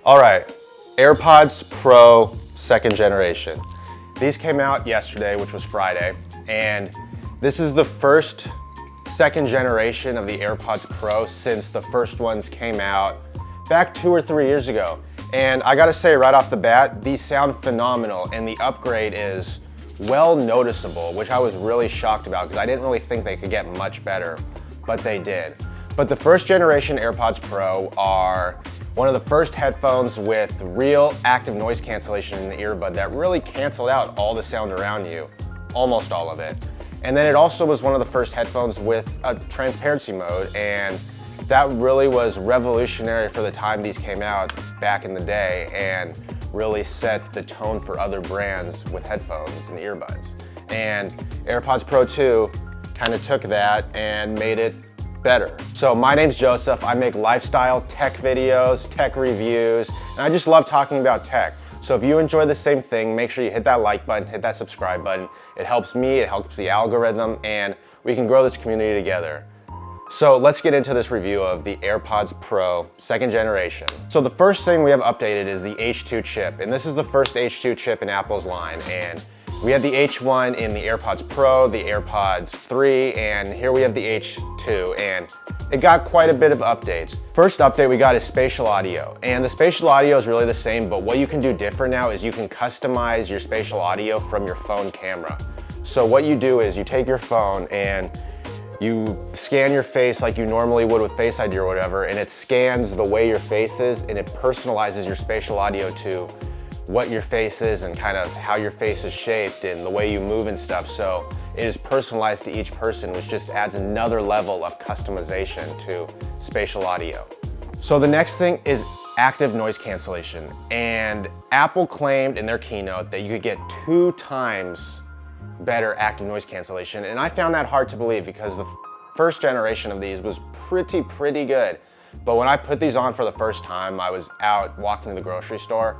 All right, AirPods Pro 2nd generation. These came out yesterday, which was Friday, and this is the first 2nd generation of the AirPods Pro since the first ones came out back 2 or 3 years ago. And I gotta say right off the bat, these sound phenomenal, and the upgrade is well noticeable, which I was really shocked about because I didn't really think they could get much better, but they did. But the 1st generation AirPods Pro are one of the first headphones with real active noise cancellation in the earbud that really canceled out all the sound around you, almost all of it. And then it also was one of the first headphones with a transparency mode, and that really was revolutionary for the time these came out back in the day and really set the tone for other brands with headphones and earbuds. And AirPods Pro 2 kind of took that and made it better. So my name's Joseph. I make lifestyle tech videos, tech reviews, and I just love talking about tech. So if you enjoy the same thing, make sure you hit that like button, hit that subscribe button. It helps me, it helps the algorithm, and we can grow this community together. So let's get into this review of the AirPods Pro 2nd generation. So the first thing we have updated is the H2 chip, and this is the first H2 chip in Apple's line. And we had the H1 in the AirPods Pro, the AirPods 3, and here we have the H2, and it got quite a bit of updates. First update we got is spatial audio, and the spatial audio is really the same, but what you can do different now is you can customize your spatial audio from your phone camera. So what you do is you take your phone and you scan your face like you normally would with Face ID or whatever, and it scans the way your face is, and it personalizes your spatial audio to what your face is and kind of how your face is shaped and the way you move and stuff. So it is personalized to each person, which just adds another level of customization to spatial audio. So the next thing is active noise cancellation. And Apple claimed in their keynote that you could get 2 times better active noise cancellation. And I found that hard to believe because the 1st generation of these was pretty good. But when I put these on for the first time, I was out walking to the grocery store,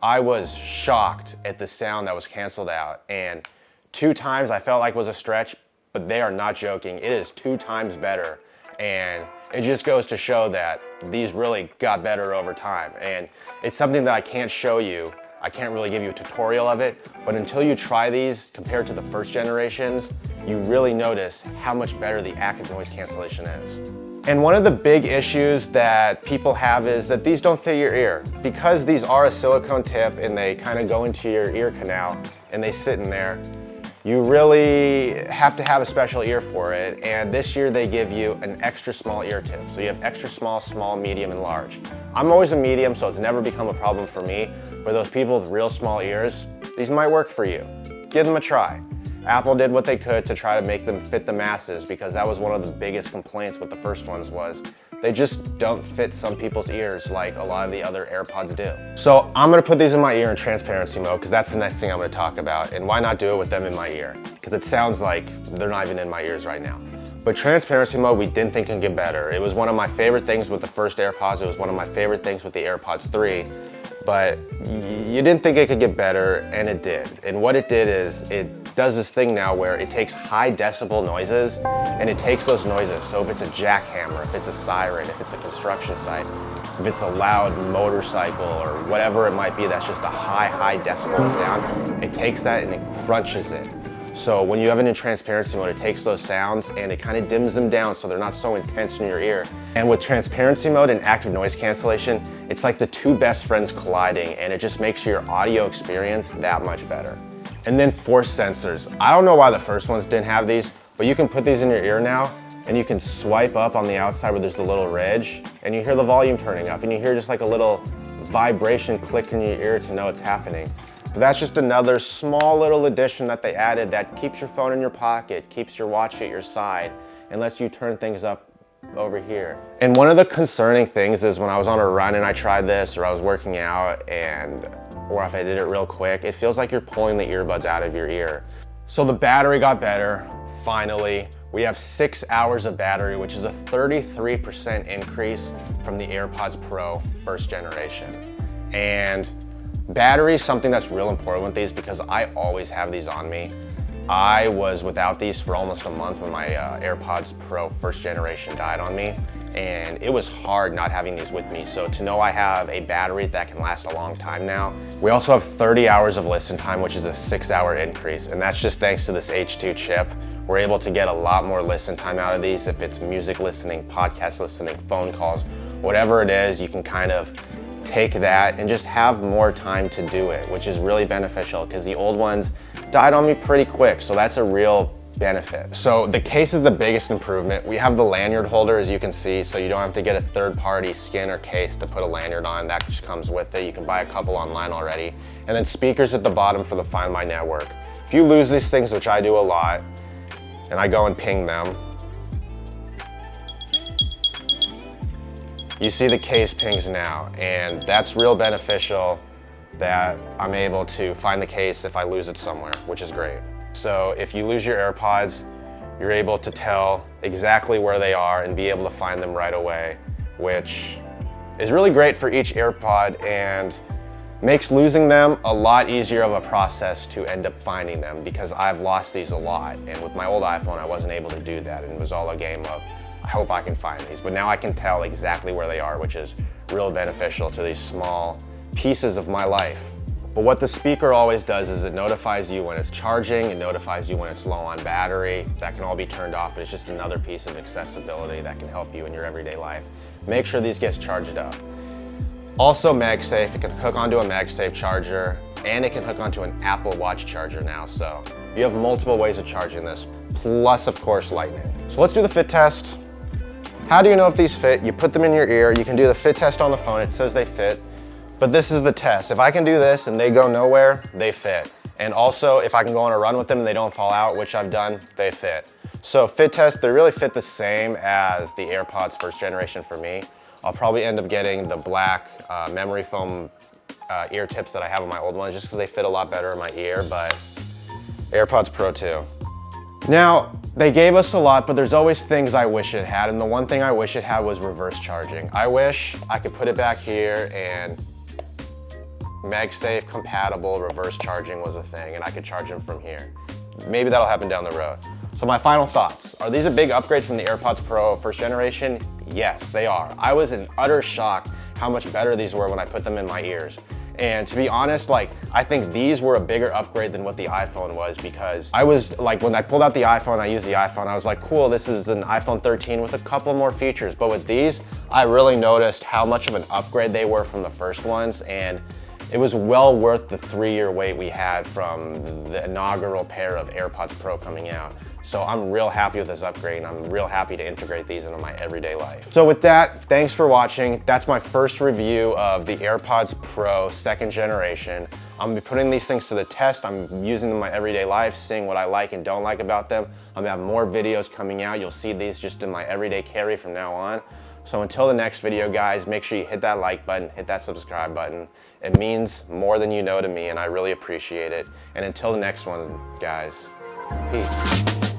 I was shocked at the sound that was canceled out, and 2 times I felt like was a stretch, but they are not joking. It is 2 times better, and it just goes to show that these really got better over time. And it's something that I can't show you. I can't really give you a tutorial of it, but until you try these compared to the 1st generations, you really notice how much better the active noise cancellation is. And one of the big issues that people have is that these don't fit your ear. Because these are a silicone tip and they kind of go into your ear canal and they sit in there, you really have to have a special ear for it. And this year they give you an extra small ear tip. So you have extra small, small, medium, and large. I'm always a medium, so it's never become a problem for me. For those people with real small ears, these might work for you. Give them a try. Apple did what they could to try to make them fit the masses, because that was one of the biggest complaints with the first ones was they just don't fit some people's ears like a lot of the other AirPods do. So I'm gonna put these in my ear in transparency mode because that's the next thing I'm gonna talk about. And why not do it with them in my ear? Because it sounds like they're not even in my ears right now. But transparency mode, we didn't think could get better. It was one of my favorite things with the first AirPods. It was one of my favorite things with the AirPods 3. But you didn't think it could get better, and it did. And what it did is it does this thing now where it takes high decibel noises and it takes those noises. So if it's a jackhammer, if it's a siren, if it's a construction site, if it's a loud motorcycle or whatever it might be that's just a high decibel sound, it takes that and it crunches it. So when you have it in transparency mode, it takes those sounds and it kind of dims them down so they're not so intense in your ear. And with transparency mode and active noise cancellation, it's like the 2 best friends colliding, and it just makes your audio experience that much better. And then force sensors. I don't know why the first ones didn't have these, but you can put these in your ear now and you can swipe up on the outside where there's the little ridge and you hear the volume turning up and you hear just like a little vibration click in your ear to know it's happening. But that's just another small little addition that they added that keeps your phone in your pocket, keeps your watch at your side, and lets you turn things up over here. And one of the concerning things is when I was on a run and I tried this, or I was working out, or if I did it real quick, it feels like you're pulling the earbuds out of your ear. So the battery got better, finally. We have 6 hours of battery, which is a 33% increase from the AirPods Pro 1st generation. And battery is something that's real important with these because I always have these on me. I was without these for almost a month when my AirPods Pro 1st generation died on me. and it was hard not having these with me. So to know I have a battery that can last a long time now. We also have 30 hours of listen time, which is a 6-hour increase, and that's just thanks to this H2 chip. We're able to get a lot more listen time out of these. If it's music listening, podcast listening, phone calls, whatever it is, you can kind of take that and just have more time to do it, which is really beneficial because the old ones died on me pretty quick, so that's a real benefit. So the case is the biggest improvement. We have the lanyard holder, as you can see, so you don't have to get a third-party skin or case to put a lanyard on. That just comes with it. You can buy a couple online already. And then speakers at the bottom for the Find My Network. If you lose these things, which I do a lot, and I go and ping them, you see the case pings now, and that's real beneficial that I'm able to find the case if I lose it somewhere, which is great. So if you lose your AirPods, you're able to tell exactly where they are and be able to find them right away, which is really great for each AirPod and makes losing them a lot easier of a process to end up finding them, because I've lost these a lot. And with my old iPhone, I wasn't able to do that, and it was all a game of, I hope I can find these. But now I can tell exactly where they are, which is real beneficial to these small pieces of my life. But what the speaker always does is it notifies you when it's charging, it notifies you when it's low on battery. That can all be turned off, but it's just another piece of accessibility that can help you in your everyday life. Make sure these get charged up. Also MagSafe, it can hook onto a MagSafe charger, and it can hook onto an Apple Watch charger now. So you have multiple ways of charging this, plus of course Lightning. So let's do the fit test. How do you know if these fit? You put them in your ear, you can do the fit test on the phone, it says they fit. But this is the test. If I can do this and they go nowhere, they fit. And also, if I can go on a run with them and they don't fall out, which I've done, they fit. So fit test, they really fit the same as the AirPods first generation for me. I'll probably end up getting the black memory foam ear tips that I have on my old ones just because they fit a lot better in my ear, but AirPods Pro 2. Now, they gave us a lot, but there's always things I wish it had, and the one thing I wish it had was reverse charging. I wish I could put it back here and MagSafe compatible reverse charging was a thing and I could charge them from here. Maybe that'll happen down the road. So my final thoughts. Are these a big upgrade from the AirPods Pro first generation? Yes, they are. I was in utter shock how much better these were when I put them in my ears. And to be honest, I think these were a bigger upgrade than what the iPhone was, because I was when I pulled out the iPhone, I used the iPhone, I was like, cool, this is an iPhone 13 with a couple more features. But with these, I really noticed how much of an upgrade they were from the first ones, and it was well worth the 3-year wait we had from the inaugural pair of AirPods Pro coming out. So I'm real happy with this upgrade, and I'm real happy to integrate these into my everyday life. So with that, thanks for watching. That's my first review of the AirPods Pro 2nd generation. I'm gonna be putting these things to the test. I'm using them in my everyday life, seeing what I like and don't like about them. I'm gonna have more videos coming out. You'll see these just in my everyday carry from now on. So until the next video, guys, make sure you hit that like button, hit that subscribe button. It means more than you know to me, and I really appreciate it. And until the next one, guys, peace.